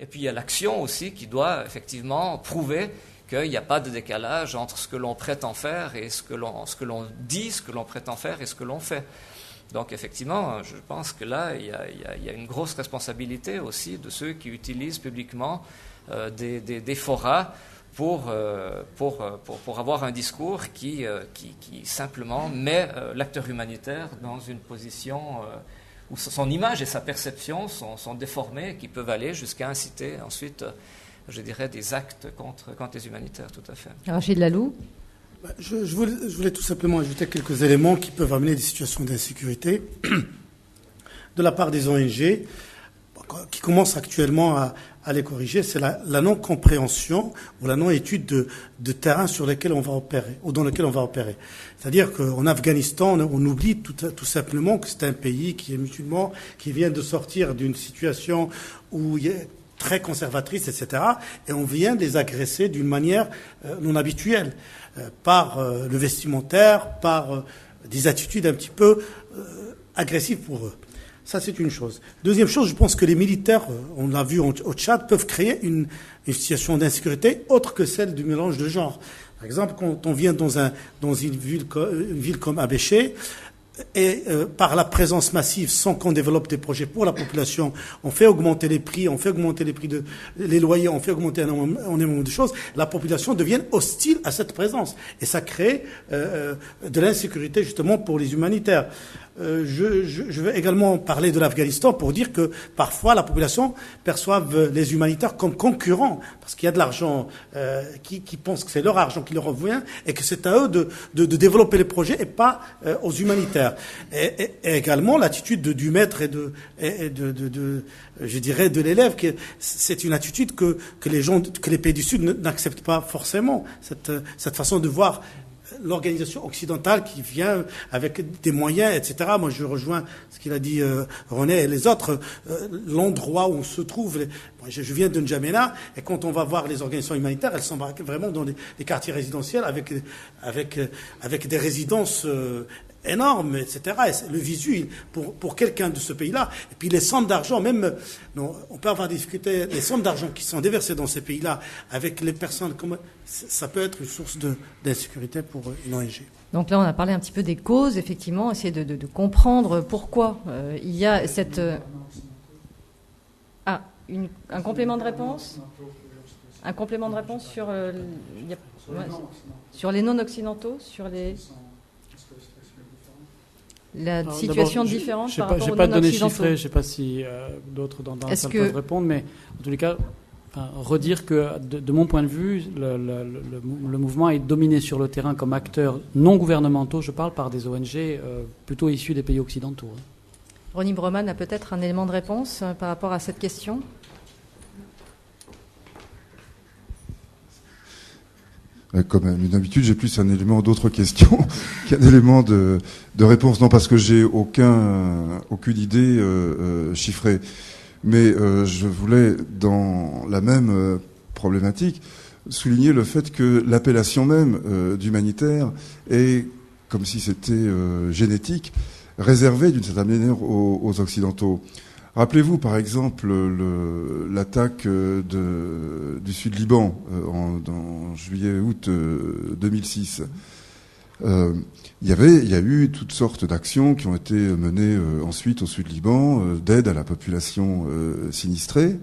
Et puis il y a l'action aussi qui doit effectivement prouver qu'il n'y a pas de décalage entre ce que l'on prétend faire et ce que l'on dit, ce que l'on prétend faire et ce que l'on fait. Donc effectivement, je pense que là, il y a une grosse responsabilité aussi de ceux qui utilisent publiquement des forats pour avoir un discours qui simplement met l'acteur humanitaire dans une position où son image et sa perception sont déformées et qui peuvent aller jusqu'à inciter ensuite, je dirais, des actes contre les humanitaires, tout à fait. Rachid Lalou. Je voulais tout simplement ajouter quelques éléments qui peuvent amener des situations d'insécurité de la part des ONG qui commencent actuellement à les corriger. C'est la non-compréhension ou la non-étude de terrain sur lesquels on va opérer ou dans lequel on va opérer. C'est-à-dire qu'en Afghanistan, on oublie tout simplement que c'est un pays qui est musulman, qui vient de sortir d'une situation où il y a très conservatrice, etc. Et on vient les agresser d'une manière non habituelle, par le vestimentaire, par des attitudes un petit peu agressives pour eux. Ça, c'est une chose. Deuxième chose, je pense que les militaires, on l'a vu au Tchad, peuvent créer une situation d'insécurité autre que celle du mélange de genres. Par exemple, quand on vient dans une ville comme Abéché, et par la présence massive, sans qu'on développe des projets pour la population, on fait augmenter les prix, les loyers, on fait augmenter un nombre de choses, la population devient hostile à cette présence. Et ça crée de l'insécurité justement pour les humanitaires. Je veux également parler de l'Afghanistan pour dire que parfois la population perçoive les humanitaires comme concurrents, parce qu'il y a de l'argent qui pensent que c'est leur argent qui leur revient et que c'est à eux de développer les projets et pas aux humanitaires. Et également l'attitude du maître je dirais de l'élève, c'est une attitude que les pays du Sud n'acceptent pas forcément, cette façon de voir l'organisation occidentale qui vient avec des moyens, etc. Moi, je rejoins ce qu'il a dit René et les autres. L'endroit où on se trouve, je viens de N'Djamena, et quand on va voir les organisations humanitaires, elles sont vraiment dans les quartiers résidentiels avec des résidences énorme, etc. Et le visu, pour quelqu'un de ce pays-là, et puis les sommes d'argent, même, on peut avoir discuté, les sommes d'argent qui sont déversées dans ces pays-là, avec les personnes, ça peut être une source d'insécurité pour une ONG. Donc là, on a parlé un petit peu des causes, effectivement, essayer de comprendre pourquoi il y a cette... un complément de réponse ? Un complément de réponse sur les non-occidentaux, sur la situation différente par rapport aux non-occidentaux. Je n'ai pas de données chiffrées, je ne sais pas si d'autres dans la salle peuvent répondre, mais en tous les cas, redire que, de mon point de vue, le mouvement est dominé sur le terrain comme acteurs non gouvernementaux, je parle, par des ONG plutôt issus des pays occidentaux. Ronnie Broman a peut-être un élément de réponse par rapport à cette question ? Comme d'habitude, j'ai plus un élément d'autres questions qu'un élément de réponse. Non, parce que j'ai aucune idée chiffrée. Mais je voulais, dans la même problématique, souligner le fait que l'appellation même d'humanitaire est, comme si c'était génétique, réservée d'une certaine manière aux Occidentaux. Rappelez-vous, par exemple, l'attaque du Sud-Liban en juillet-août 2006. Il y a eu toutes sortes d'actions qui ont été menées ensuite au Sud-Liban, d'aide à la population sinistrée.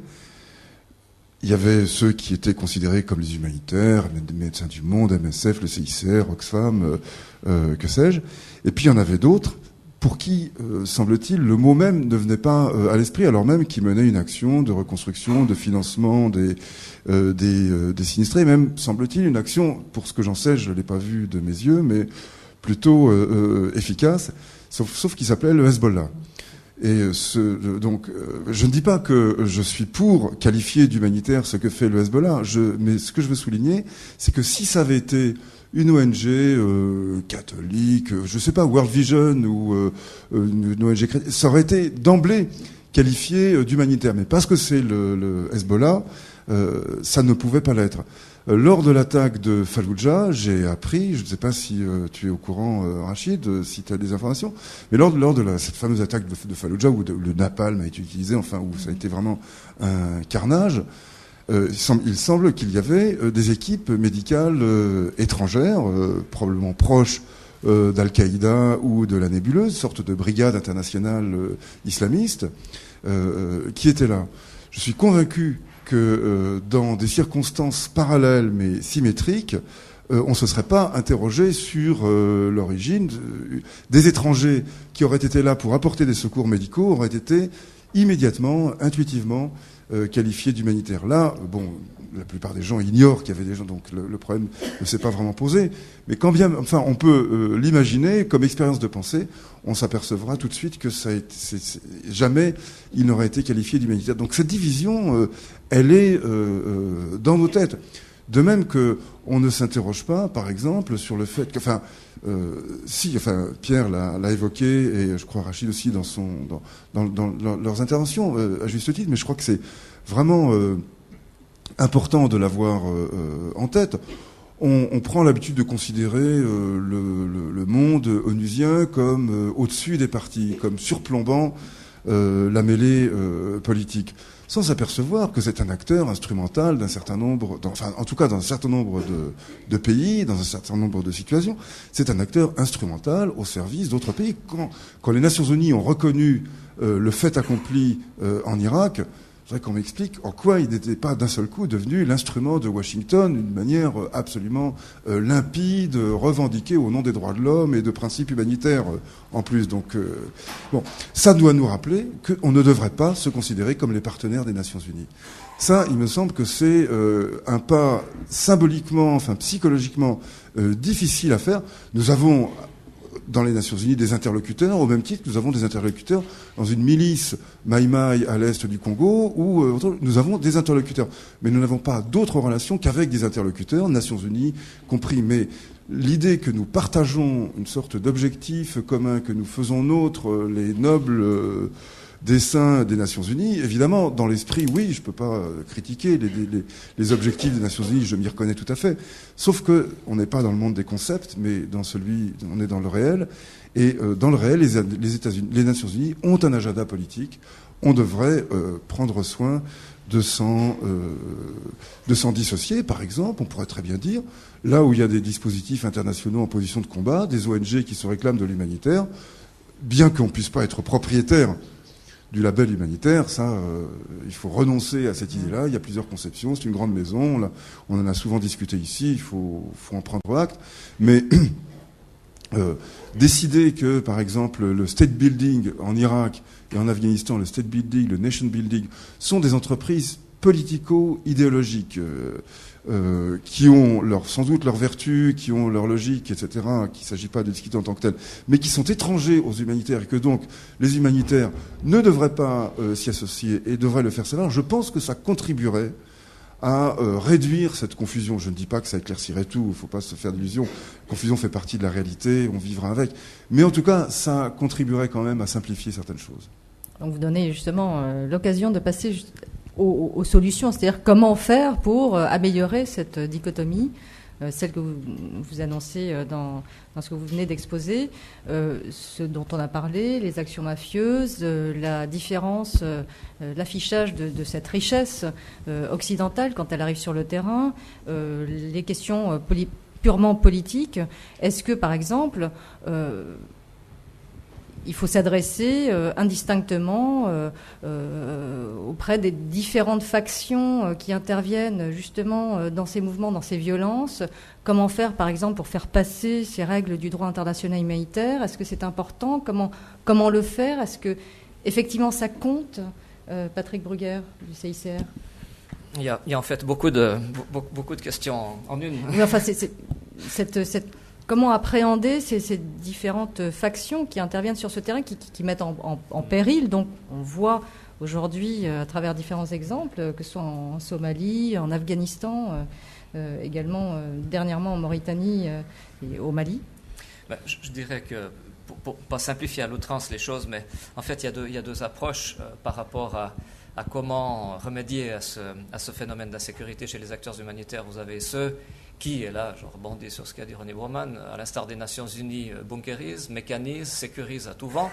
Il y avait ceux qui étaient considérés comme les humanitaires, les Médecins du Monde, MSF, le CICR, Oxfam, que sais-je. Et puis il y en avait d'autres pour qui, semble-t-il, le mot même ne venait pas à l'esprit, alors même qu'ils menaient une action de reconstruction, de financement des sinistrés, même, semble-t-il, une action, pour ce que j'en sais, je ne l'ai pas vu de mes yeux, mais plutôt efficace, sauf qu'il s'appelait le Hezbollah. Et donc, je ne dis pas que je suis pour qualifier d'humanitaire ce que fait le Hezbollah, mais ce que je veux souligner, c'est que si ça avait été une ONG catholique, je sais pas, World Vision ou une ONG chrétienne, ça aurait été d'emblée qualifié d'humanitaire. Mais parce que c'est le Hezbollah, ça ne pouvait pas l'être. Lors de l'attaque de Fallujah, j'ai appris, je ne sais pas si tu es au courant, Rachid, si tu as des informations, mais lors de cette fameuse attaque de Fallujah, où le napalm a été utilisé, enfin, où ça a été vraiment un carnage, il semble qu'il y avait des équipes médicales étrangères, probablement proches d'Al-Qaïda ou de la nébuleuse, sorte de brigade internationale islamiste, qui étaient là. Je suis convaincu que dans des circonstances parallèles mais symétriques, on ne se serait pas interrogé sur l'origine. Des étrangers qui auraient été là pour apporter des secours médicaux auraient été immédiatement, intuitivement, qualifiés d'humanitaires. Là, bon, la plupart des gens ignorent qu'il y avait des gens, donc le problème ne s'est pas vraiment posé. Mais quand bien, enfin, on peut l'imaginer comme expérience de pensée, on s'apercevra tout de suite que jamais il n'aurait été qualifié d'humanitaire. Donc cette division, elle est dans nos têtes. De même que on ne s'interroge pas, par exemple, sur le fait que, Pierre l'a évoqué, et je crois Rachid aussi dans leurs interventions, à juste titre, mais je crois que c'est vraiment important de l'avoir en tête. On prend l'habitude de considérer le monde onusien comme au-dessus des partis, comme surplombant la mêlée politique, sans s'apercevoir que c'est un acteur instrumental d'un certain nombre, en tout cas dans un certain nombre de pays, dans un certain nombre de situations, c'est un acteur instrumental au service d'autres pays. Quand les Nations Unies ont reconnu le fait accompli en Irak, je voudrais qu'on m'explique en quoi il n'était pas d'un seul coup devenu l'instrument de Washington d'une manière absolument limpide, revendiquée au nom des droits de l'homme et de principes humanitaires en plus. Donc, ça doit nous rappeler qu'on ne devrait pas se considérer comme les partenaires des Nations Unies. Ça, il me semble que c'est un pas symboliquement, enfin psychologiquement difficile à faire. Nous avons dans les Nations Unies des interlocuteurs, au même titre que nous avons des interlocuteurs dans une milice Maï-Maï à l'est du Congo, où nous avons des interlocuteurs. Mais nous n'avons pas d'autres relations qu'avec des interlocuteurs, Nations Unies compris. Mais l'idée que nous partageons une sorte d'objectif commun, que nous faisons nôtre les nobles desseins des Nations Unies, évidemment, dans l'esprit, oui, je peux pas critiquer les objectifs des Nations Unies, je m'y reconnais tout à fait. Sauf que on n'est pas dans le monde des concepts, mais on est dans le réel. Et dans le réel, les Nations Unies ont un agenda politique. On devrait prendre soin de s'en dissocier, par exemple. On pourrait très bien dire, là où il y a des dispositifs internationaux en position de combat, des ONG qui se réclament de l'humanitaire, bien qu'on puisse pas être propriétaire du label humanitaire, ça, il faut renoncer à cette idée-là. Il y a plusieurs conceptions. C'est une grande maison. On en a souvent discuté ici. Il faut en prendre acte. Mais décider que, par exemple, le state building en Irak et en Afghanistan, le state building, le nation building, sont des entreprises politico-idéologiques qui ont sans doute leurs vertus, qui ont leur logique, etc., qu'il ne s'agit pas de discuter en tant que tel, mais qui sont étrangers aux humanitaires et que donc les humanitaires ne devraient pas s'y associer et devraient le faire savoir, je pense que ça contribuerait à réduire cette confusion. Je ne dis pas que ça éclaircirait tout, il ne faut pas se faire d'illusions. La confusion fait partie de la réalité, on vivra avec. Mais en tout cas, ça contribuerait quand même à simplifier certaines choses. Donc vous donnez justement l'occasion de passer aux solutions, c'est-à-dire comment faire pour améliorer cette dichotomie, celle que vous annoncez dans ce que vous venez d'exposer, ce dont on a parlé, les actions mafieuses, la différence, l'affichage de cette richesse occidentale quand elle arrive sur le terrain, les questions purement politiques. Est-ce que, par exemple, il faut s'adresser indistinctement auprès des différentes factions qui interviennent justement dans ces mouvements, dans ces violences. Comment faire, par exemple, pour faire passer ces règles du droit international humanitaire? Est-ce que c'est important? Comment le faire? Est-ce que effectivement ça compte? Patrick Brugger du CICR. Il y a en fait beaucoup de questions en une. Oui, enfin, comment appréhender ces différentes factions qui interviennent sur ce terrain, qui mettent en péril? Donc, on voit aujourd'hui, à travers différents exemples, que ce soit en Somalie, en Afghanistan, également dernièrement en Mauritanie et au Mali. Je dirais que, pour pas simplifier à l'outrance les choses, mais en fait, il y a deux approches par rapport à comment remédier à ce phénomène d'insécurité chez les acteurs humanitaires, vous avez ceux qui, et là je rebondis sur ce qu'a dit René Broman, à l'instar des Nations Unies, bunkérisent, mécanisent, sécurisent à tout vent.